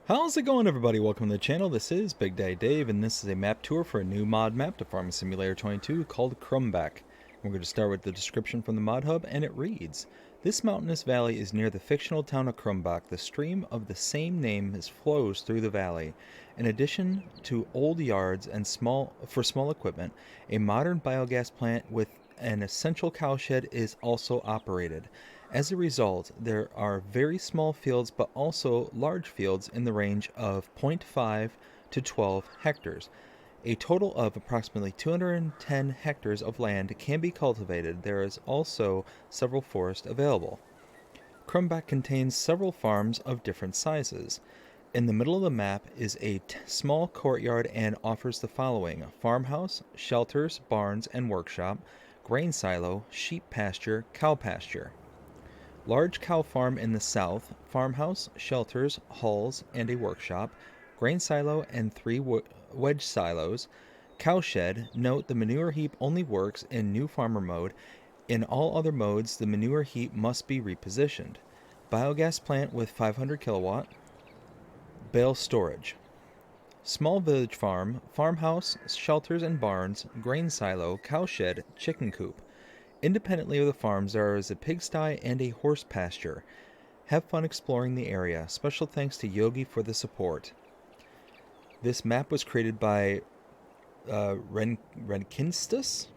How's it going, everybody? Welcome to the channel. This is Big Day Dave, and this is a map tour for a new mod map to Farming Simulator 22 called Krumbach. We're going to start with the description from the mod hub, and it reads: This mountainous valley is near the fictional town of Krumbach. The stream of the same name flows through the valley. In addition to old yards and small equipment, a modern biogas plant with an essential cowshed is also operated. As a result, there are very small fields but also large fields in the range of zero point 0.5 to 12 hectares. A total of approximately 210 hectares of land can be cultivated. There is also several forests available. Krumbach contains several farms of different sizes. In the middle of the map is a small courtyard and offers the following: farmhouse, shelters, barns and workshop, grain silo, sheep pasture, cow pasture. Large cow farm in the south, farmhouse, shelters, halls, and a workshop, grain silo and three wedge silos, cowshed. Note the manure heap only works in new farmer mode. In all other modes, the manure heap must be repositioned. Biogas plant with 500 kilowatt, bale storage. Small village farm, farmhouse, shelters and barns, grain silo, cowshed, chicken coop. Independently of the farms, there is a pigsty and a horse pasture. Have fun exploring the area. Special thanks to Yogi for the support. This map was created by Redkeinstus,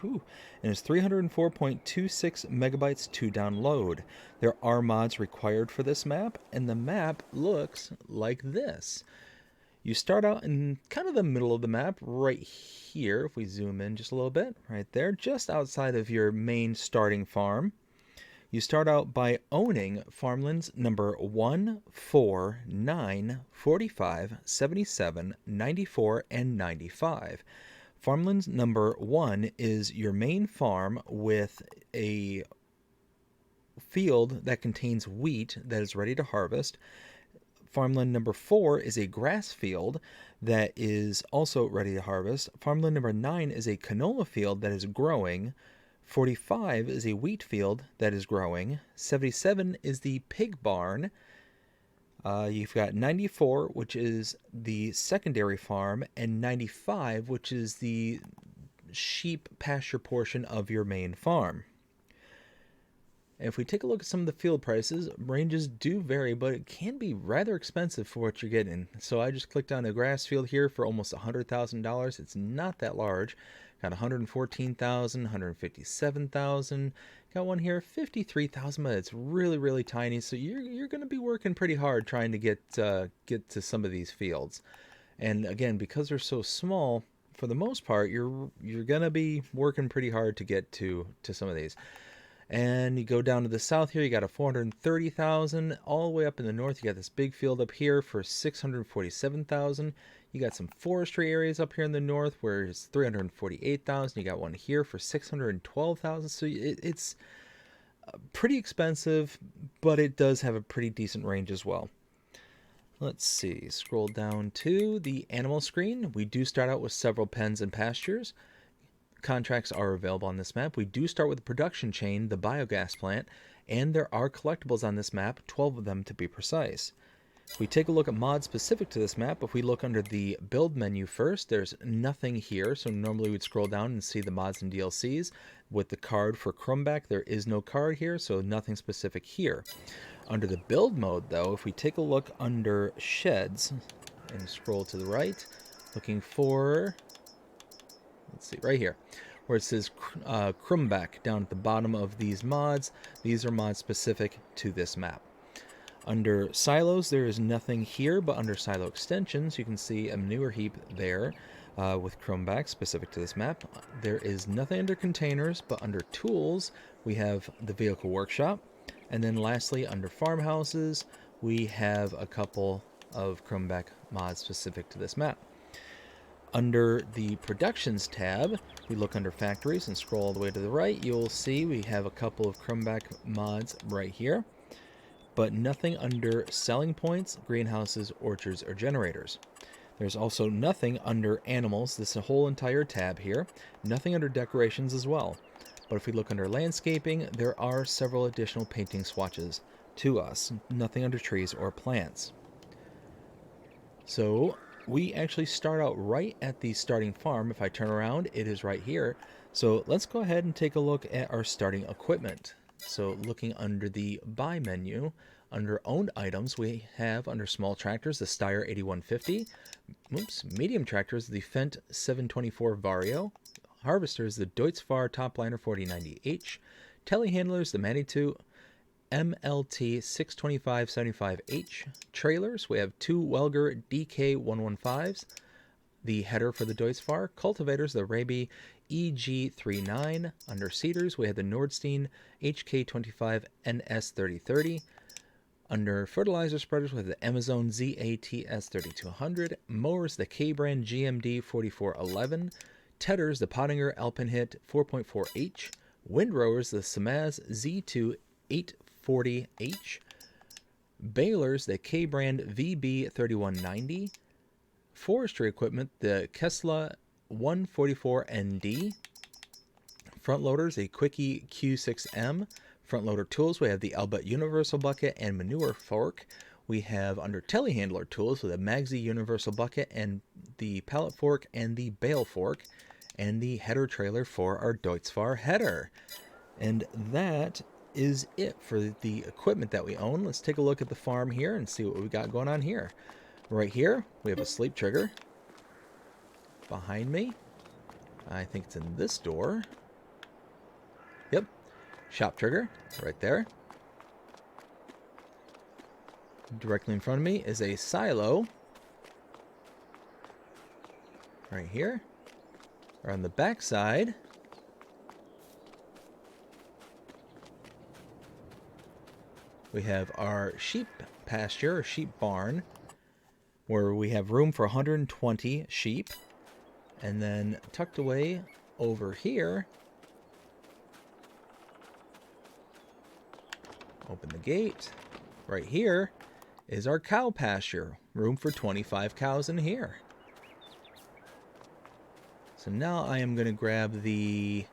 and is 304.26 megabytes to download. There are mods required for this map, and the map looks like this. You start out in kind of the middle of the map right here. If we zoom in just a little bit, right there, just outside of your main starting farm. You start out by owning farmlands number 1, 4, 9, 45, 77, 94, and 95. Farmlands number 1 is your main farm with a field that contains wheat that is ready to harvest. Farmland number 4 is a grass field that is also ready to harvest. Farmland number 9 is a canola field that is growing. 45 is a wheat field that is growing. 77 is the pig barn. You've got 94, which is the secondary farm, and 95, which is the sheep pasture portion of your main farm. If we take a look at some of the field prices, ranges do vary, but it can be rather expensive for what you're getting. So I just clicked on a grass field here for almost $100,000. It's not that large. Got 114,000, 157,000. Got one here, 53,000, but it's really, really tiny. So you're going to be working pretty hard trying to get to some of these fields. And again, because they're so small, for the most part, you're going to be working pretty hard to get to some of these. And you go down to the south here, you got a 430,000. All the way up in the north, you got this big field up here for 647,000. You got some forestry areas up here in the north where it's 348,000. You got one here for 612,000. So it's pretty expensive, but it does have a pretty decent range as well. Let's see, scroll down to the animal screen. We do start out with several pens and pastures. Contracts are available on this map. We do start with the production chain, the biogas plant, and there are collectibles on this map, 12 of them to be precise. If we take a look at mods specific to this map, if we look under the build menu first, there's nothing here. So normally we'd scroll down and see the mods and DLCs. With the card for Krumbach, there is no card here, so nothing specific here. Under the build mode though, if we take a look under sheds and scroll to the right, looking for, let's see, right here, where it says Krumbach down at the bottom of these mods. These are mods specific to this map. Under silos, there is nothing here, but under silo extensions, you can see a manure heap there with Krumbach specific to this map. There is nothing under containers, but under tools, we have the vehicle workshop. And then lastly, under farmhouses, we have a couple of Krumbach mods specific to this map. Under the Productions tab, we look under Factories and scroll all the way to the right. You'll see we have a couple of Krumbach mods right here, but nothing under Selling Points, Greenhouses, Orchards, or Generators. There's also nothing under Animals, this whole entire tab here. Nothing under Decorations as well. But if we look under Landscaping, there are several additional painting swatches to us. Nothing under Trees or Plants. So we actually start out right at the starting farm. If I turn around, it is right here. So let's go ahead and take a look at our starting equipment. So looking under the buy menu, under owned items, we have under small tractors the Steyr 8150. Medium tractors, the Fendt 724 Vario. Harvesters, the Deutz-Fahr Topliner 4090H. Telehandlers, the Manitou MLT 62575H. Trailers, we have two Welger DK115s. The header for the Deutz-Fahr. Cultivators, the Raby EG39. Under seeders, we have the Nordstein HK25 NS3030. Under fertilizer spreaders, we have the Amazon ZATS 3200. Mowers, the K-brand GMD 4411. Tedders, the Pottinger Alpenhit 4.4H. Windrowers, the Samaz Z2 840H. Balers, the K-brand VB 3190. Forestry equipment, the Kessler 144ND. Front loaders, a Quickie Q6M. Front loader tools, we have the Albert Universal Bucket and Manure Fork. We have under telehandler tools with a Magsy Universal Bucket and the Pallet Fork and the Bale Fork, and the header trailer for our Deutz-Fahr header. And that is it for the equipment that we own. Let's take a look at the farm here and see what we got going on here. Right here, we have a sleep trigger. Behind me, I think it's in this door. Yep. Shop trigger, right there. Directly in front of me is a silo. Right here. Or on the back side, we have our sheep pasture, or sheep barn, where we have room for 120 sheep. And then tucked away over here, open the gate, right here is our cow pasture, room for 25 cows in here. So now I am going to grab the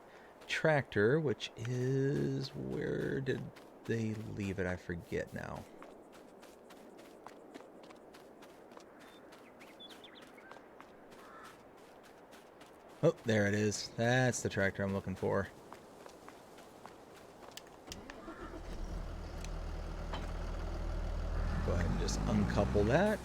tractor, which is, where did they leave it? I forget now. Oh, there it is. That's the tractor I'm looking for. Go ahead and just uncouple that.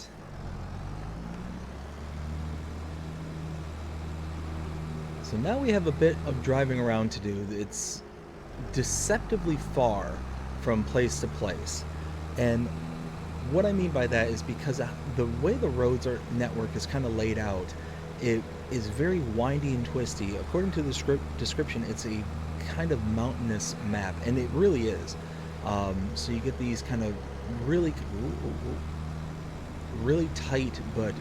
So now we have a bit of driving around to do. It's deceptively far from place to place. And what I mean by that is because the way the roads network is kind of laid out, it is very windy and twisty. According to the description, it's a kind of mountainous map, and it really is. So you get these kind of really tight but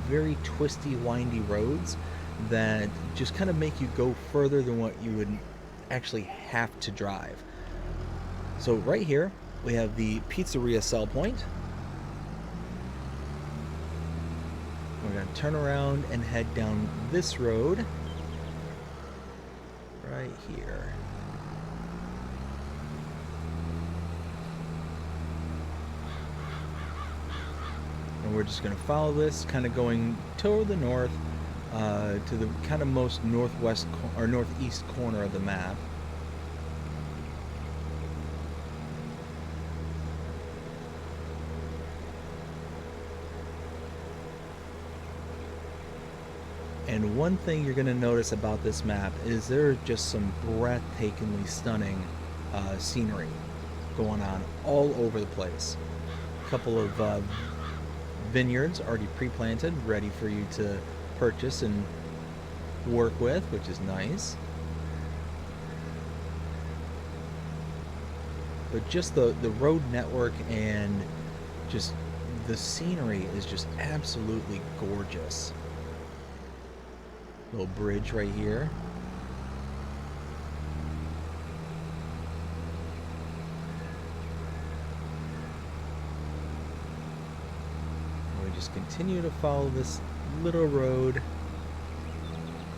very twisty, windy roads that just kind of make you go further than what you would actually have to drive. So right here we have the pizzeria sell point. We're going to turn around and head down this road right here. And we're just going to follow this, kind of going toward the north, to the kind of most northwest or northeast corner of the map. And one thing you're going to notice about this map is there are just some breathtakingly stunning scenery going on all over the place. A couple of vineyards already pre-planted, ready for you to purchase and work with, which is nice. But just the road network and just the scenery is just absolutely gorgeous. Little bridge right here. We just continue to follow this little road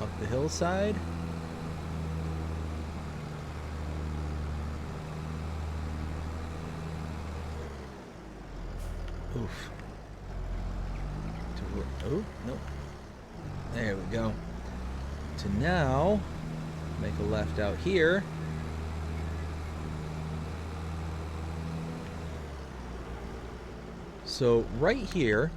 up the hillside. Oof. Oh, no. There we go. To now, make a left out here. So right here,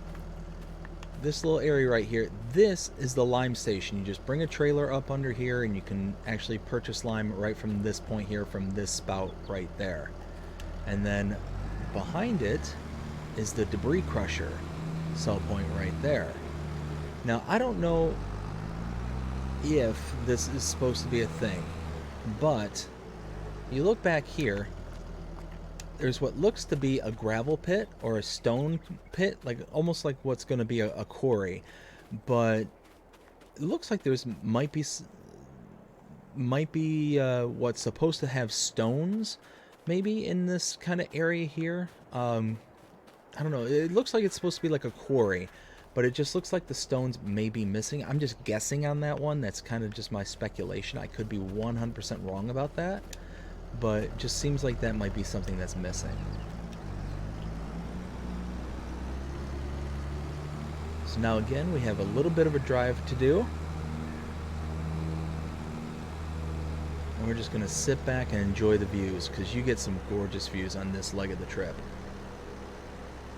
this little area right here, this is the lime station. You just bring a trailer up under here and you can actually purchase lime right from this point here, from this spout right there. And then behind it is the debris crusher sell point right there. Now, I don't know if this is supposed to be a thing, but you look back here, there's what looks to be a gravel pit or a stone pit, like almost like what's going to be a quarry, but it looks like there's might be what's supposed to have stones maybe in this kind of area here. I don't know, it looks like it's supposed to be like a quarry, but it just looks like the stones may be missing. I'm just guessing on that one. That's kind of just my speculation. I could be 100% wrong about that, but it just seems like that might be something that's missing. So now again, we have a little bit of a drive to do. And we're just going to sit back and enjoy the views, because you get some gorgeous views on this leg of the trip.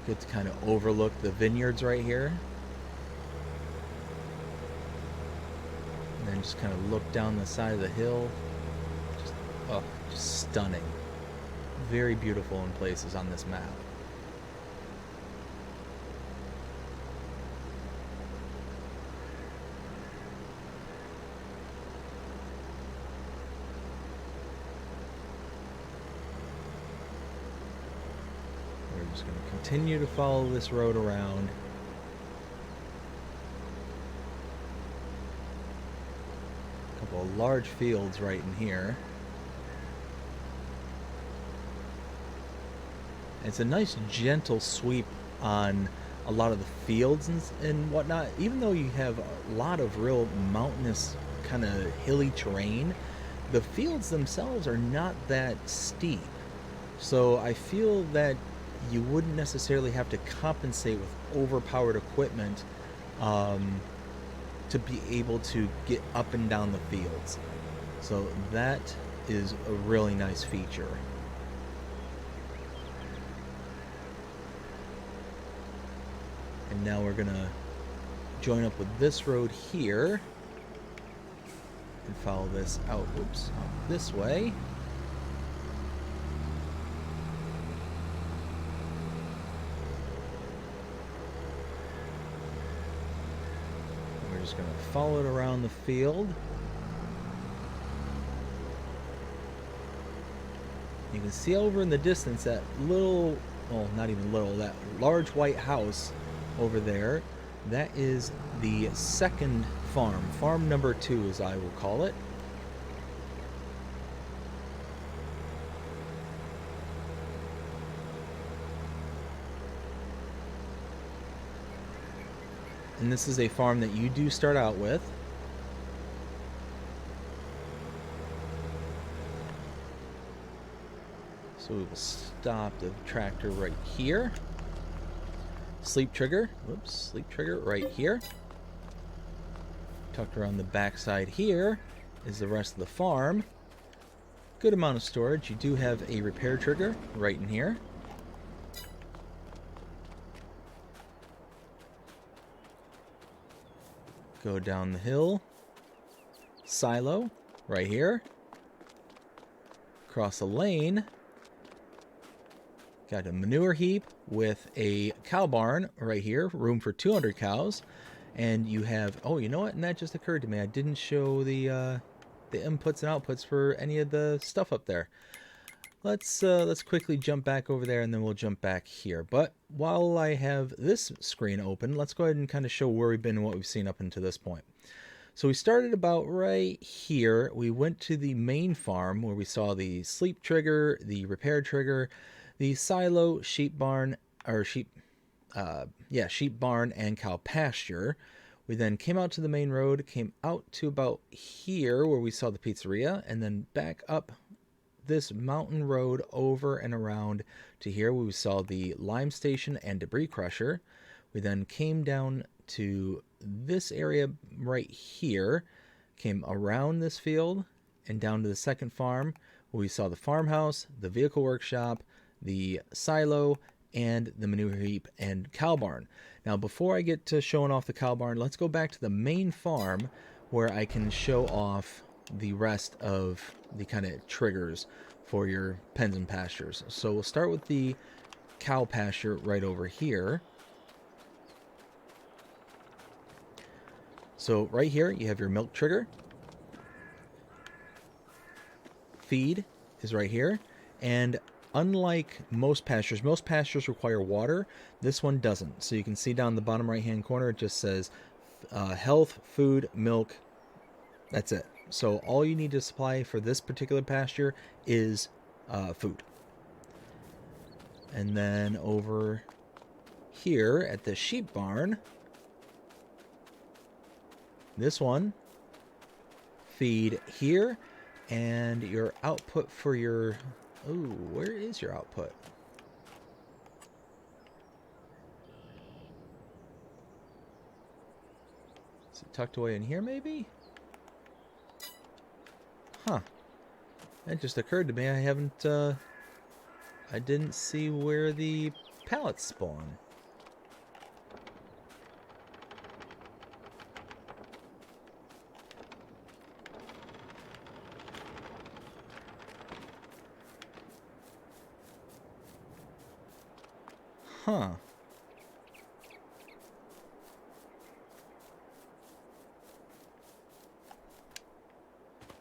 Get to kind of overlook the vineyards right here. And then just kind of look down the side of the hill. Just stunning. Very beautiful in places on this map. We're just going to continue to follow this road around. A couple of large fields right in here. It's a nice gentle sweep on a lot of the fields and whatnot. Even though you have a lot of real mountainous kind of hilly terrain, the fields themselves are not that steep. So I feel that you wouldn't necessarily have to compensate with overpowered equipment to be able to get up and down the fields. So that is a really nice feature. And now we're gonna join up with this road here and follow this out, out this way. And we're just gonna follow it around the field. You can see over in the distance that little, well, not even little, that large white house over there. That is the second farm, farm number 2 as I will call it. And this is a farm that you do start out with. So we will stop the tractor right here. Sleep trigger, whoops, sleep trigger right here. Tucked around the backside here is the rest of the farm. Good amount of storage. You do have a repair trigger right in here. Go down the hill. Silo right here. Cross a lane. Got a manure heap with a cow barn right here, room for 200 cows. And you have, oh, you know what? And that just occurred to me. I didn't show the inputs and outputs for any of the stuff up there. Let's quickly jump back over there and then we'll jump back here. But while I have this screen open, let's go ahead and kind of show where we've been and what we've seen up until this point. So we started about right here. We went to the main farm where we saw the sleep trigger, the repair trigger, the silo, sheep barn, or sheep barn and cow pasture. We then came out to the main road, came out to about here where we saw the pizzeria, and then back up this mountain road over and around to here where we saw the lime station and debris crusher. We then came down to this area right here, came around this field and down to the second farm, where we saw the farmhouse, the vehicle workshop, the silo, and the manure heap and cow barn. Now, before I get to showing off the cow barn, let's go back to the main farm where I can show off the rest of the kind of triggers for your pens and pastures. So we'll start with the cow pasture right over here. So right here you have your milk trigger. Feed is right here, and unlike most pastures require water. This one doesn't. So you can see down the bottom right hand corner it just says health, food, milk. That's it. So all you need to supply for this particular pasture is food. And then over here at the sheep barn, this one, feed here, and your output for your... Ooh, where is your output? Is it tucked away in here, maybe? Huh. That just occurred to me. I haven't, I didn't see where the pallets spawn. Huh.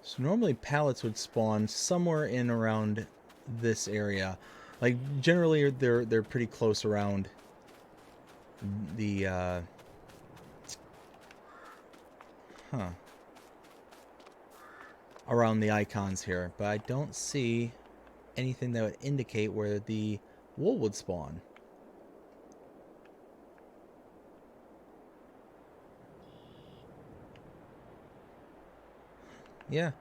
So normally pallets would spawn somewhere in around this area. Like generally they're pretty close around the around the icons here, but I don't see anything that would indicate where the wool would spawn. Yeah,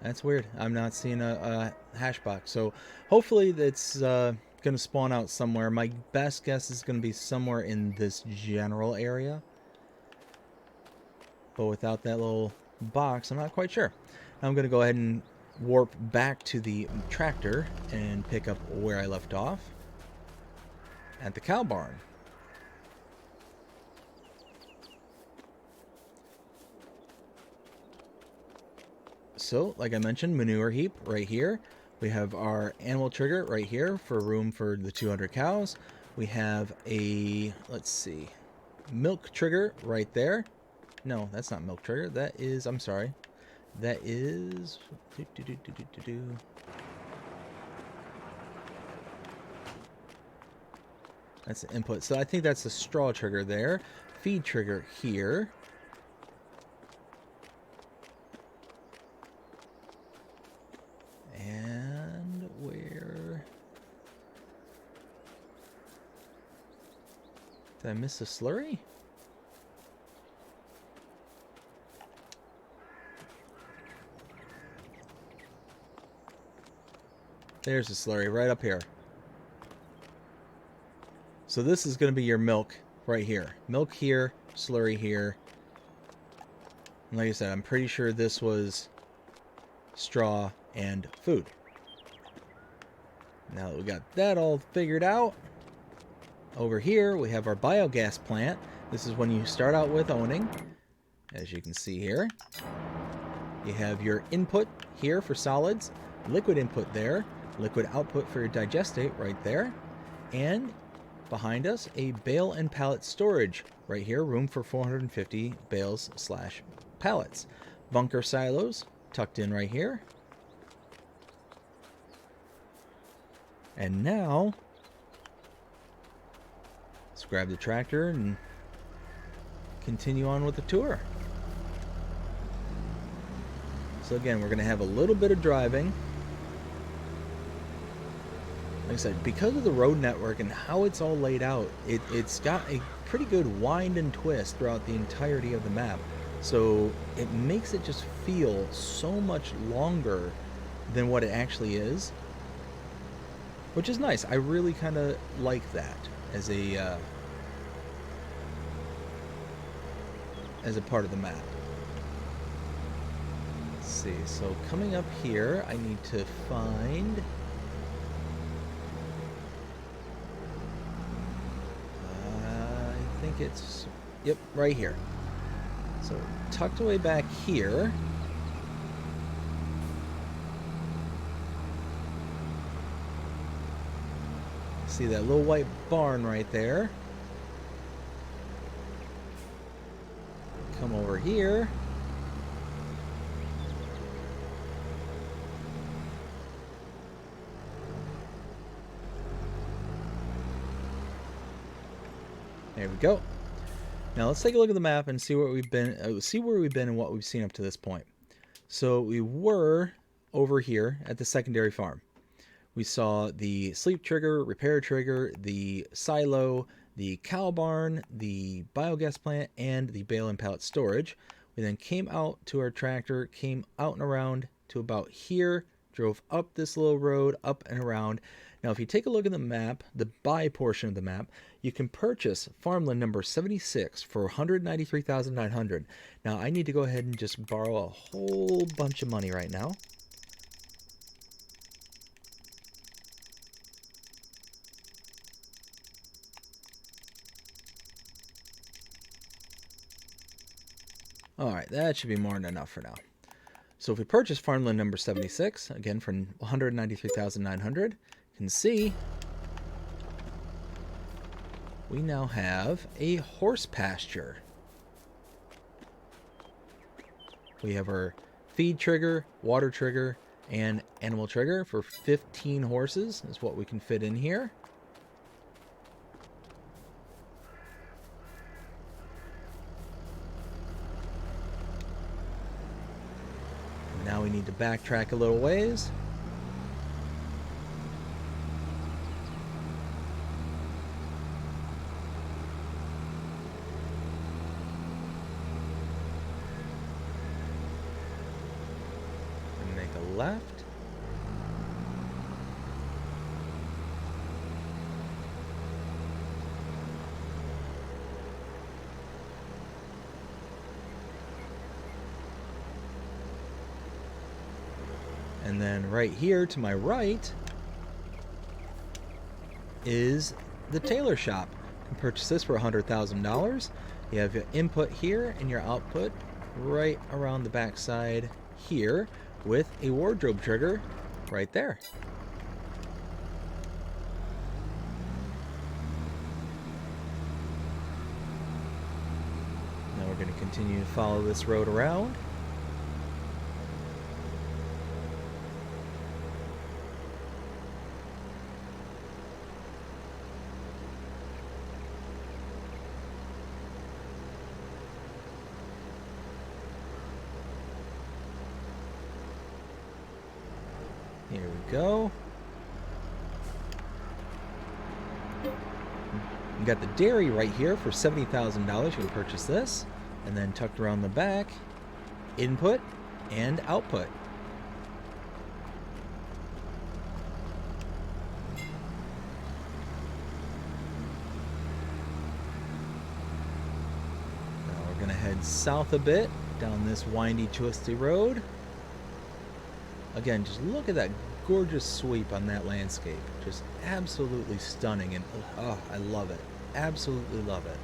that's weird. I'm not seeing a hash box. So hopefully it's going to spawn out somewhere. My best guess is going to be somewhere in this general area. But without that little box, I'm not quite sure. Now I'm going to go ahead and warp back to the tractor and pick up where I left off at the cow barn. So, like I mentioned, manure heap right here. We have our animal trigger right here for room for the 200 cows. We have a, let's see, milk trigger right there. No, that's not milk trigger. That is, I'm sorry. That is... That's the input. So I think that's the straw trigger there. Feed trigger here. And where... Did I miss a slurry? There's the slurry right up here. So this is going to be your milk right here. Milk here, slurry here. And like I said, I'm pretty sure this was straw and food. Now that we got that all figured out, over here we have our biogas plant. This is when you start out with owning. As you can see here, you have your input here for solids, liquid input there, liquid output for your digestate right there, and behind us a bale and pallet storage right here, room for 450 bales / pallets. Bunker silos tucked in right here. And now let's grab the tractor and continue on with the tour. So again, we're going to have a little bit of driving. Like I said, because of the road network and how it's all laid out, it's got a pretty good wind and twist throughout the entirety of the map. So it makes it just feel so much longer than what it actually is, which is nice. I really kind of like that as a as a part of the map. Let's see, so coming up here, I need to find... I think it's... Yep, right here. So tucked away back here. See that little white barn right there. Come over here. There we go. Now let's take a look at the map and see where we've been. And what we've seen up to this point. So we were over here at the secondary farm. We saw the sleep trigger, repair trigger, the silo, the cow barn, the biogas plant, and the bale and pallet storage. We then came out to our tractor, came out and around to about here, drove up this little road, up and around. Now, if you take a look at the map, the buy portion of the map, you can purchase farmland number 76 for $193,900. Now, I need to go ahead and just borrow a whole bunch of money right now. Alright, that should be more than enough for now. So if we purchase farmland number 76, again for $193,900, you can see we now have a horse pasture. We have our feed trigger, water trigger, and animal trigger for 15 horses is what we can fit in here. Now we need to backtrack a little ways. And make a left. And then right here to my right is the tailor shop. You can purchase this for $100,000. You have your input here and your output right around the backside here with a wardrobe trigger right there. Now we're going to continue to follow this road around. Here we go. We got the dairy right here for $70,000. You can purchase this. And then tucked around the back, input and output. Now we're going to head south a bit down this windy, twisty road. Again, just look at that gorgeous sweep on that landscape. Just absolutely stunning, and oh, I love it. Absolutely love it.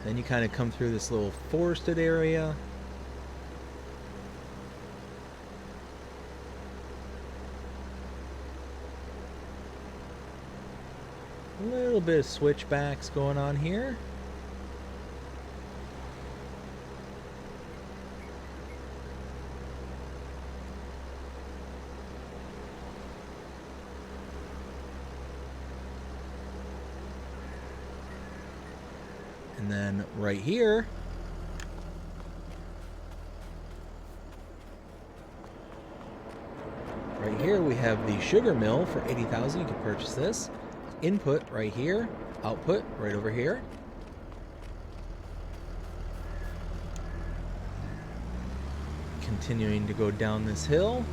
Then you kind of come through this little forested area. A little bit of switchbacks going on here. And then right here, we have the sugar mill for $80,000. You can purchase this. Input right here, output right over here. Continuing to go down this hill.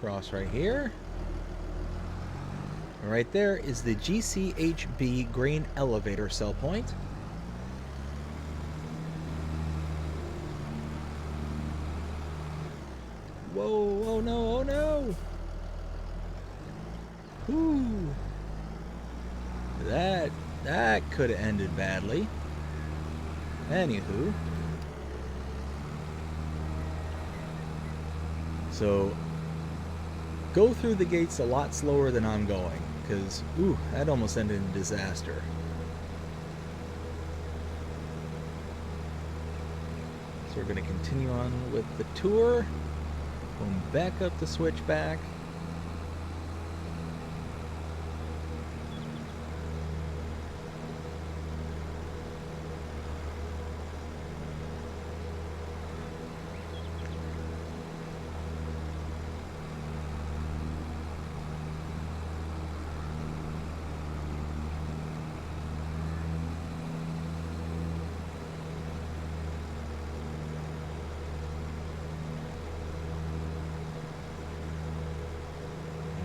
Cross right here. And right there is the GCHB grain elevator sell point. Whoa, oh no, oh no! Whoo! That could have ended badly. Anywho. So, go through the gates a lot slower than I'm going, because, ooh, that almost ended in disaster. So we're going to continue on with the tour. Going back up the switchback.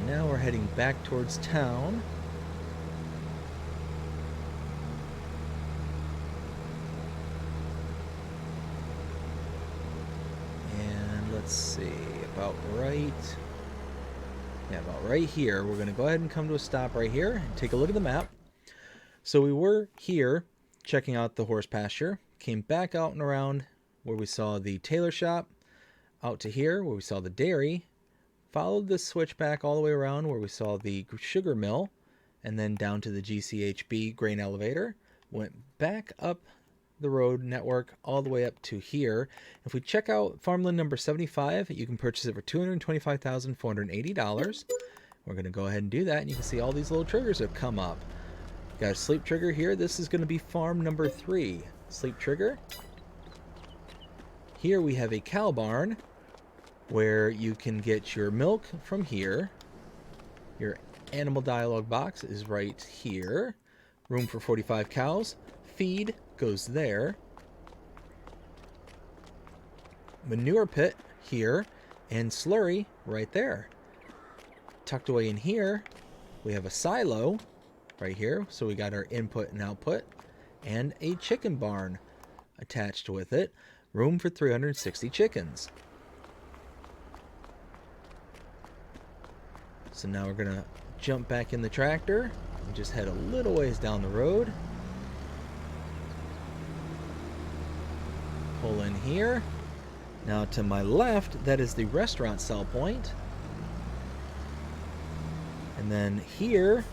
Now we're heading back towards town. And let's see, about right here. We're going to go ahead and come to a stop right here and take a look at the map. So we were here checking out the horse pasture, came back out and around where we saw the tailor shop, out to here where we saw the dairy, followed this switchback all the way around where we saw the sugar mill, and then down to the GCHB grain elevator, went back up the road network all the way up to here. If we check out farmland number 75, you can purchase it for $225,480. We're going to go ahead and do that, and you can see all these little triggers have come up. Got a sleep trigger here. This is going to be farm number 3. Sleep trigger. Here we have a cow barn, where you can get your milk from here. Your animal dialogue box is right here. Room for 45 cows. Feed goes there. Manure pit here. And slurry right there. Tucked away in here, we have a silo right here. So we got our input and output. And a chicken barn attached with it. Room for 360 chickens. So now we're going to jump back in the tractor and just head a little ways down the road. Pull in here. Now to my left, that is the restaurant sell point. And then here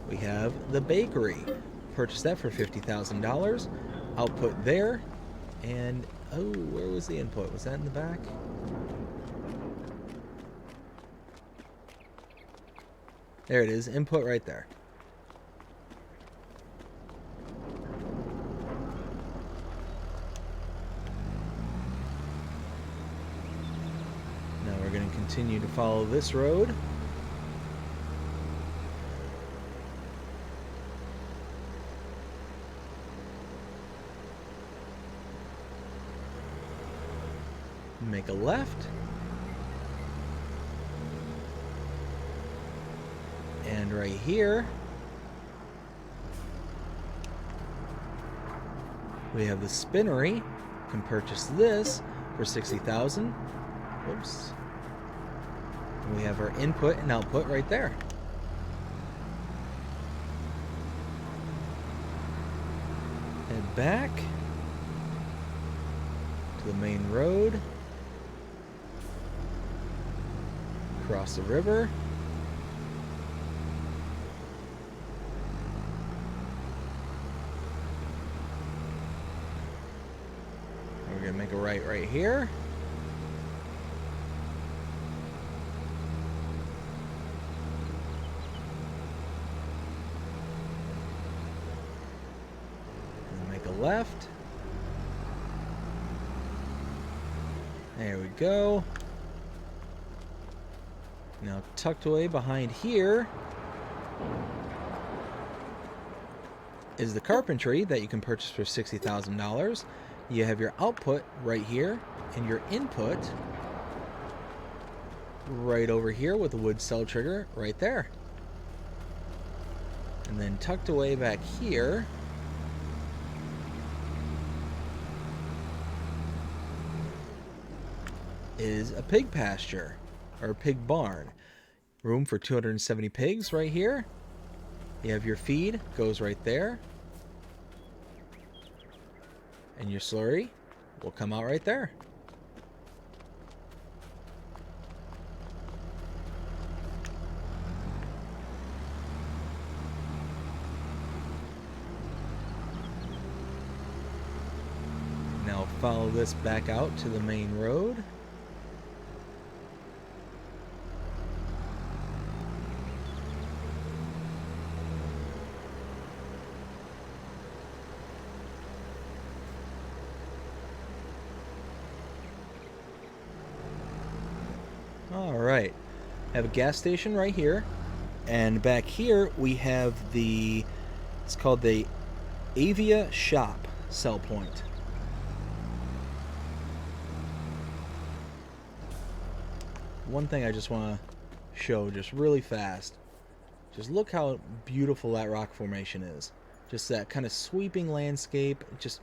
we have the bakery. Purchased that for $50,000. Output there. And, oh, where was the input? Was that in the back? There it is, input right there. Now we're going to continue to follow this road. Make a left. And right here, we have the spinnery. Can purchase this for $60,000. Whoops. And we have our input and output right there. Head back to the main road. Across the river. We're going to make a right here. And make a left. There we go. Now tucked away behind here is the carpentry that you can purchase for $60,000. You have your output right here and your input right over here with a wood cell trigger right there. And then tucked away back here is a pig pasture, or a pig barn. Room for 270 pigs right here. You have your feed, goes right there. And your slurry will come out right there. Now follow this back out to the main road. Alright, have a gas station right here, and back here we have it's called the Avia Shop sell point. One thing I just want to show just really fast, just look how beautiful that rock formation is. Just that kind of sweeping landscape, just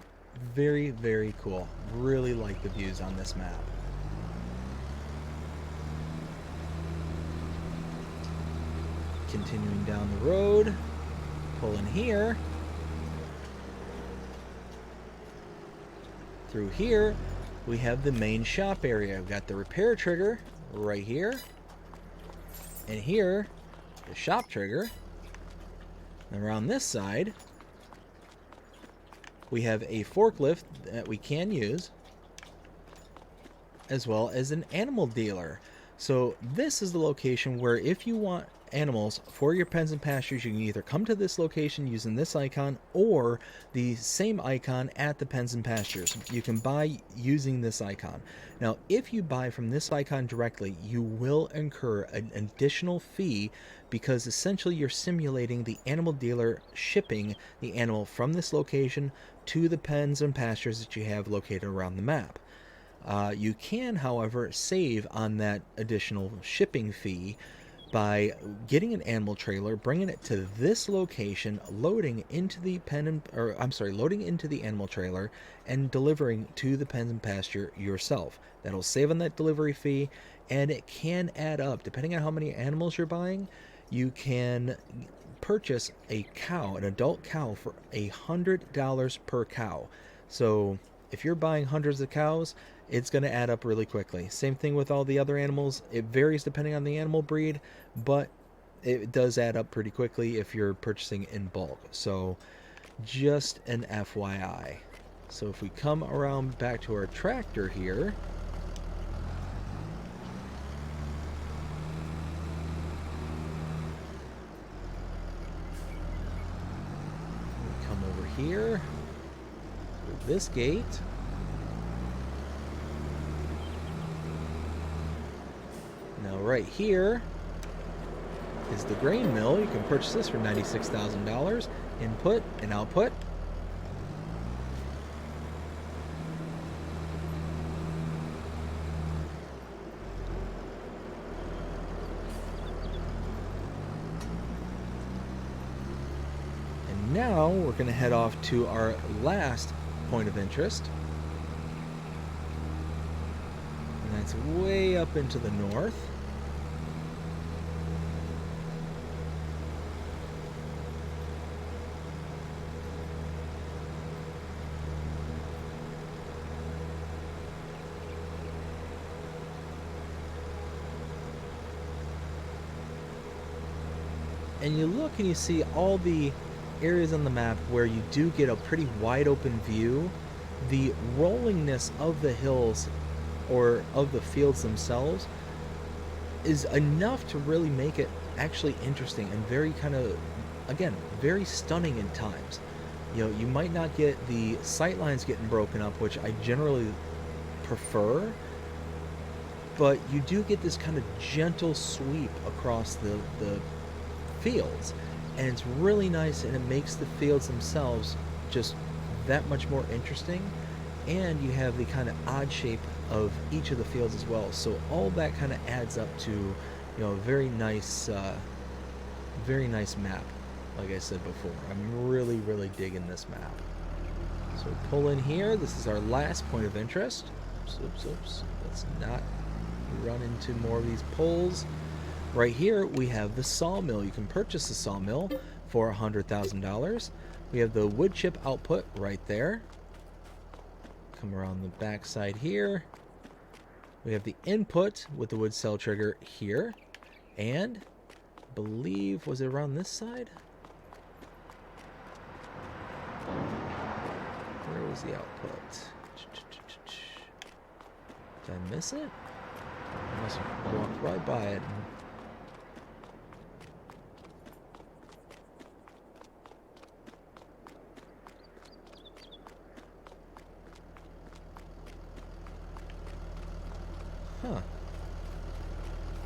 very, very cool. Really like the views on this map. Continuing down the road, pull in here. Through here, we have the main shop area. We've got the repair trigger right here. And here, the shop trigger. And around this side, we have a forklift that we can use, as well as an animal dealer. So this is the location where if you want animals for your pens and pastures, you can either come to this location using this icon or the same icon at the pens and pastures. You can buy using this icon. Now, if you buy from this icon directly, you will incur an additional fee because essentially you're simulating the animal dealer shipping the animal from this location to the pens and pastures that you have located around the map. You can, however, save on that additional shipping fee by getting an animal trailer, bringing it to this location, loading into the loading into the animal trailer, and delivering to the pen and pasture yourself. That'll save on that delivery fee, and it can add up. Depending on how many animals you're buying, you can purchase a cow, an adult cow, for $100 per cow. So if you're buying hundreds of cows, it's going to add up really quickly. Same thing with all the other animals. It varies depending on the animal breed, but it does add up pretty quickly if you're purchasing in bulk. So just an FYI. So if we come around back to our tractor here, we come over here through this gate. Now right here is the grain mill. You can purchase this for $96,000. Input and output. And now we're going to head off to our last point of interest. And that's way up into the north. And you look and you see all the areas on the map where you do get a pretty wide open view. The rollingness of the hills or of the fields themselves is enough to really make it actually interesting and very kind of, again, very stunning in times. You know, you might not get the sight lines getting broken up, which I generally prefer, but you do get this kind of gentle sweep across the fields, and it's really nice, and it makes the fields themselves just that much more interesting. And you have the kind of odd shape of each of the fields as well. So all that kind of adds up to, a very nice map. Like I said before, I'm really, really digging this map. So pull in here. This is our last point of interest. Oops. Let's not run into more of these poles. Right here, we have the sawmill. You can purchase the sawmill for $100,000. We have the wood chip output right there. Come around the back side here. We have the input with the wood cell trigger here. And I believe, was it around this side? Where was the output? Did I miss it? I must have walked right by it. Huh.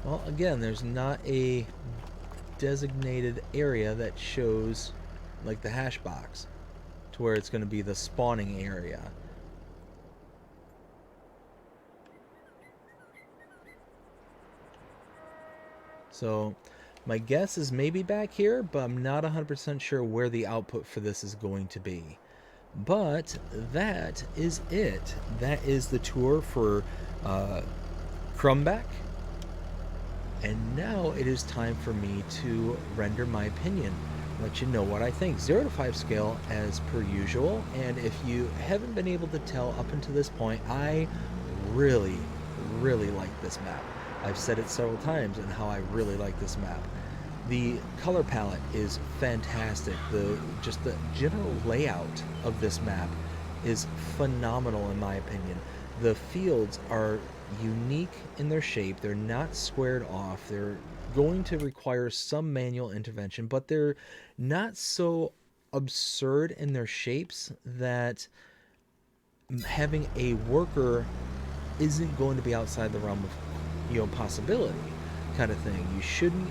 Well, again, there's not a designated area that shows, like the hash box, to where it's going to be the spawning area. So my guess is maybe back here, but I'm not 100% sure where the output for this is going to be. But that is it. That is the tour for Krumbach. And now it is time for me to render my opinion, let you know what I think. 0 to 5 scale as per usual. And if you haven't been able to tell up until this point, I really, really like this map. I've said it several times and how I really like this map. The color palette is fantastic. Just the general layout of this map is phenomenal in my opinion. The fields are unique in their shape. They're not squared off. They're going to require some manual intervention, but they're not so absurd in their shapes that having a worker isn't going to be outside the realm of possibility kind of thing. You shouldn't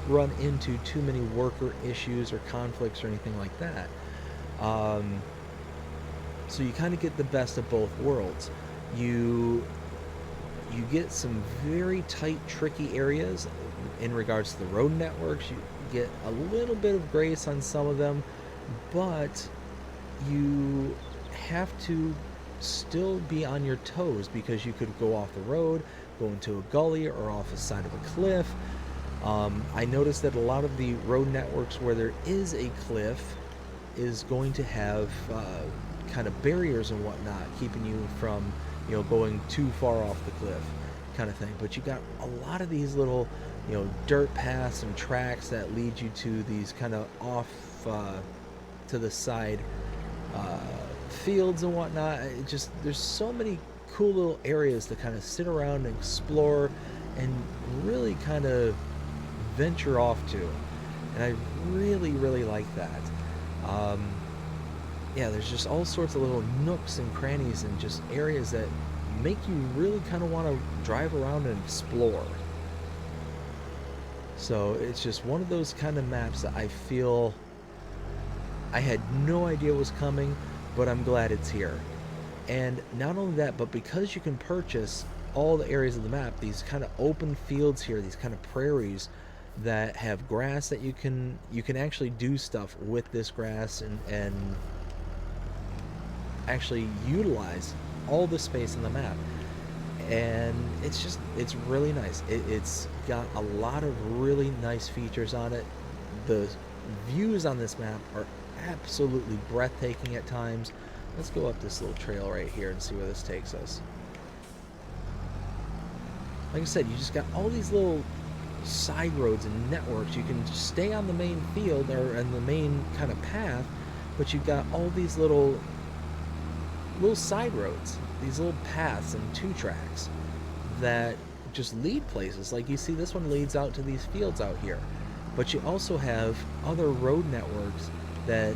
run into too many worker issues or conflicts or anything like that. So you kind of get the best of both worlds. You get some very tight, tricky areas in regards to the road networks. You get a little bit of grace on some of them, but you have to still be on your toes because you could go off the road, go into a gully, or off the side of a cliff. I noticed that a lot of the road networks where there is a cliff is going to have kind of barriers and whatnot, keeping you from going too far off the cliff kind of thing. But you got a lot of these little dirt paths and tracks that lead you to these kind of off to the side fields and whatnot. There's so many cool little areas to kind of sit around and explore and really kind of venture off to, and I really, really like that. Yeah, there's just all sorts of little nooks and crannies and just areas that make you really kind of want to drive around and explore. So it's just one of those kind of maps that I feel I had no idea was coming, but I'm glad it's here. And not only that, but because you can purchase all the areas of the map, these kind of open fields here, these kind of prairies that have grass that you can actually do stuff with this grass and actually utilize all the space in the map. And it's really nice. It's got a lot of really nice features on it. The views on this map are absolutely breathtaking at times. Let's go up this little trail right here and see where this takes us. Like I said, you just got all these little side roads and networks. You can just stay on the main field or in the main kind of path, but you've got all these little side roads, these little paths and two tracks that just lead places. Like you see, this one leads out to these fields out here, but you also have other road networks that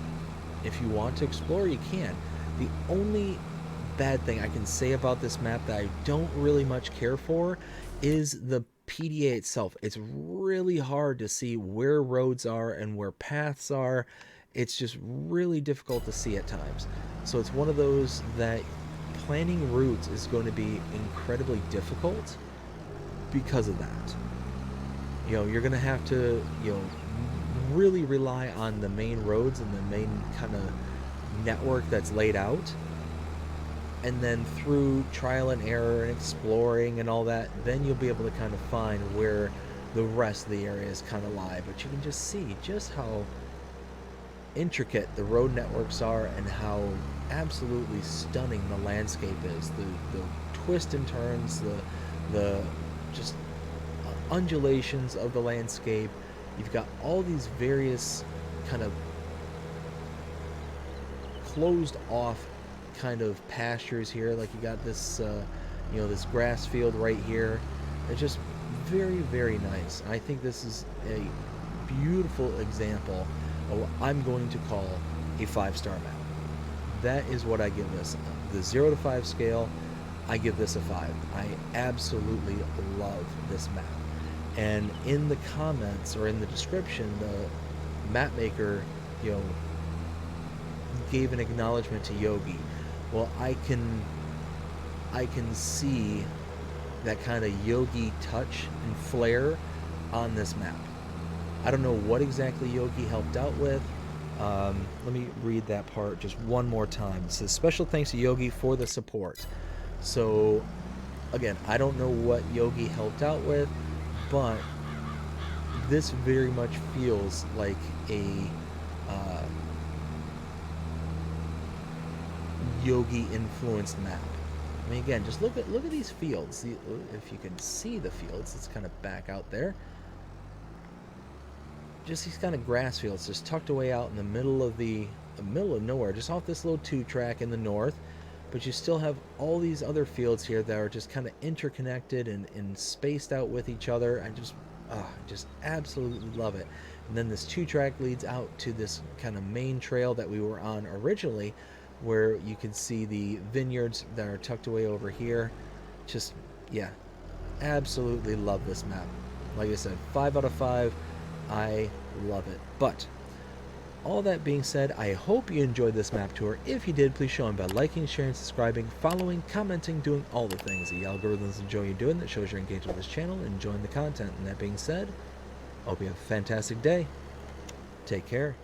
if you want to explore, you can. The only bad thing I can say about this map that I don't really much care for is the PDA itself. It's really hard to see where roads are and where paths are. It's just really difficult to see at times. So it's one of those that planning routes is going to be incredibly difficult because of that. You're going to have to, really rely on the main roads and the main kind of network that's laid out. And then through trial and error and exploring and all that, then you'll be able to kind of find where the rest of the areas kind of lie. But you can just see just how intricate the road networks are and how absolutely stunning the landscape is. The twists and turns, the just undulations of the landscape. You've got all these various kind of closed off kind of pastures here. Like you got this this grass field right here. It's just very, very nice. I think this is a beautiful example of what I'm going to call a 5-star map. That is what I give this. The 0 to 5 scale, I give this a 5. I absolutely love this map. And in the comments or in the description, the map maker, gave an acknowledgement to Yogi. Well, I can see that kind of Yogi touch and flair on this map. I don't know what exactly Yogi helped out with. Let me read that part just one more time. It says, special thanks to Yogi for the support. So, again, I don't know what Yogi helped out with, but this very much feels like a Yogi influenced map. I mean, again, just look at these fields. See, if you can see the fields, it's kind of back out there. Just these kind of grass fields, just tucked away out in the middle of nowhere, just off this little 2-track in the north. But you still have all these other fields here that are just kind of interconnected and spaced out with each other. I just absolutely love it. And then this 2-track leads out to this kind of main trail that we were on originally, where you can see the vineyards that are tucked away over here. Just, yeah, absolutely love this map. Like I said, 5 out of 5. I love it. But all that being said, I hope you enjoyed this map tour. If you did, please show them by liking, sharing, subscribing, following, commenting, doing all the things the algorithms enjoy you doing. That shows you're engaged with this channel and enjoying the content. And that being said, I hope you have a fantastic day. Take care.